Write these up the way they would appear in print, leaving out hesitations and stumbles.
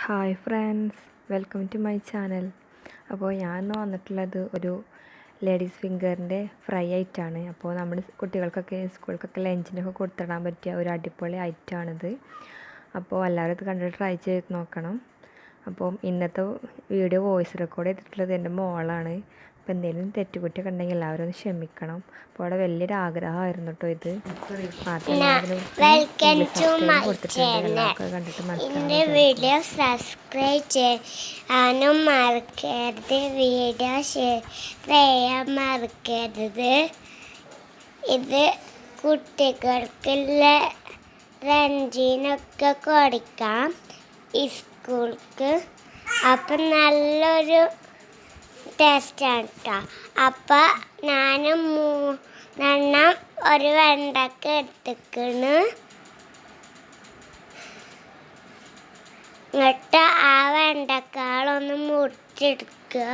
Hi friends, welcome to my channel. അപ്പോൾ ഞാൻ ഇന്ന് വന്നിട്ടുള്ളത് ഒരു ലേഡീസ് ഫിംഗറിൻ്റെ ഫ്രൈ ആയിട്ടാണ്. അപ്പോൾ നമ്മുടെ കുട്ടികൾക്കൊക്കെ സ്കൂൾക്കൊക്കെ ലഞ്ചിനൊക്കെ കൊടുത്തിടാൻ പറ്റിയ ഒരു അടിപൊളി ഐറ്റമാണിത്. അപ്പോൾ എല്ലാവരും ഇത് കണ്ടിട്ട് ട്രൈ ചെയ്ത് നോക്കണം. അപ്പോൾ ഇന്നത്തെ വീഡിയോ വോയിസ് റെക്കോർഡ് ചെയ്തിട്ടുള്ളത് എൻ്റെ മോളാണ്. അപ്പോൾ എന്തെങ്കിലും തെറ്റുകുറ്റൊക്കെ ഉണ്ടെങ്കിൽ എല്ലാവരും ഒന്ന് ക്ഷമിക്കണം. അപ്പോൾ അവിടെ വലിയൊരു ആഗ്രഹമായിരുന്നു കേട്ടോ ഇത്. എൻ്റെ വീഡിയോ സബ്സ്ക്രൈബ് ചെയ്യാനും മറക്കരുത്, വീഡിയോ ഷെയർ ചെയ്യാൻ മറക്കരുത്. ഇത് കുട്ടികൾക്കുള്ള ലഞ്ചിനൊക്കെ കൊടുക്കാം സ്കൂൾക്ക്. അപ്പം നല്ലൊരു ടേസ്റ്റാണ് കേട്ടോ. അപ്പം ഞാൻ 3 ഒരു വെണ്ടക്ക എടുത്തിക്കണ്. എന്നിട്ട് ആ വെണ്ടക്കാളൊന്ന് മുറിച്ചെടുക്കുക.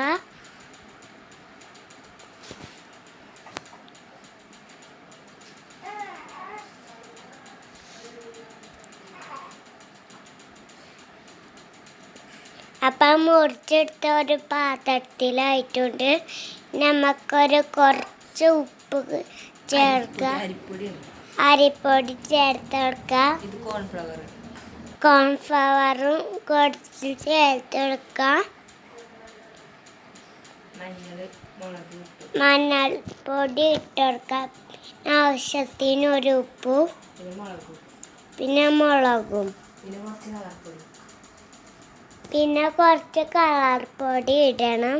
അപ്പം മുറിച്ചെടുത്ത ഒരു പാത്രത്തിലായിട്ടുണ്ട്. നമുക്കൊരു കുറച്ച് ഉപ്പ് ചേർക്കുക, അരിപ്പൊടി ചേർത്ത് കൊടുക്കുക, കോൺഫ്ലവറും കുറച്ച് ചേർത്ത് കൊടുക്കുക, മഞ്ഞൾപ്പൊടി ഇട്ട് കൊടുക്കുക, ആവശ്യത്തിന് ഒരു ഉപ്പും പിന്നെ മുളകും പിന്നെ കുറച്ച് കളർ പൊടി ഇടണം.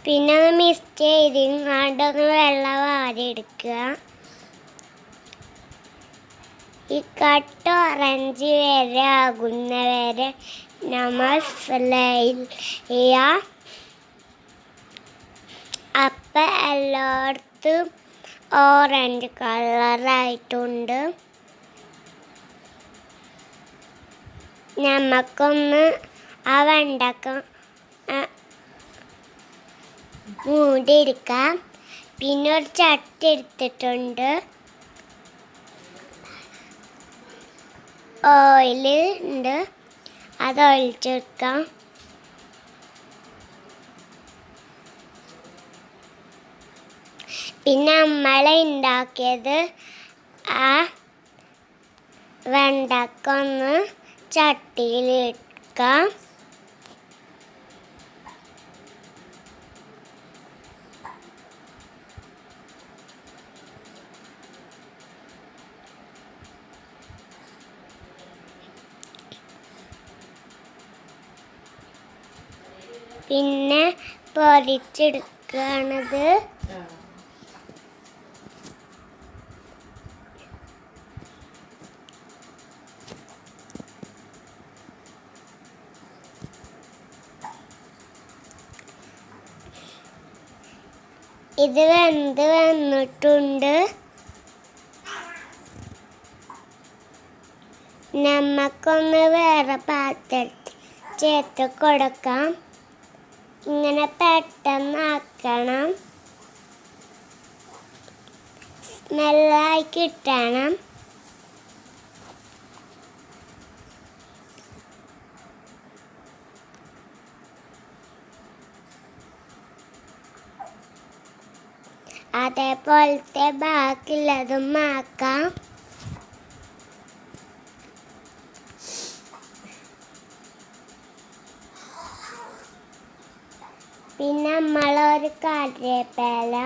പിന്നെ ഒന്ന് മിക്സ് ചെയ്തിങ്ങാണ്ടൊന്ന് വെള്ളം വാരിയെടുക്കുക. ഈ കട്ട് ഓറഞ്ച് വരെ ആകുന്നവരെ നമ്മൾ ഫ്രൈ ചെയ്യുക. അപ്പം എല്ലായിടത്തും ഓറഞ്ച് കളറായിട്ടുണ്ട്. നമുക്കൊന്ന് ആ വെണ്ടക്ക മൂടിയെടുക്കാം. പിന്നെ ഒരു ചട്ടി എടുത്തിട്ടുണ്ട്, ഓയിൽ ഉണ്ട്, അത് ഒഴിച്ചെടുക്കാം. പിന്നെ നമ്മൾ ഉണ്ടാക്കിയത് ആ വെണ്ടക്ക ഒന്ന് ചട്ടിയിലിക്കാം. പിന്നെ പൊരിച്ചെടുക്കുകയാണത്. ഇത് വെന്ത് വന്നിട്ടുണ്ട്. നമുക്കൊന്ന് വേറെ പാത്രത്തിൽ ചേർത്ത് കൊടുക്കാം. ഇങ്ങനെ പെട്ടെന്നാക്കണം, സ്മെല്ലായി കിട്ടണം. അതേപോലത്തെ ബാക്കിയുള്ളതും ആക്കാം. പിന്നെ നമ്മളൊരു കറിവേപ്പില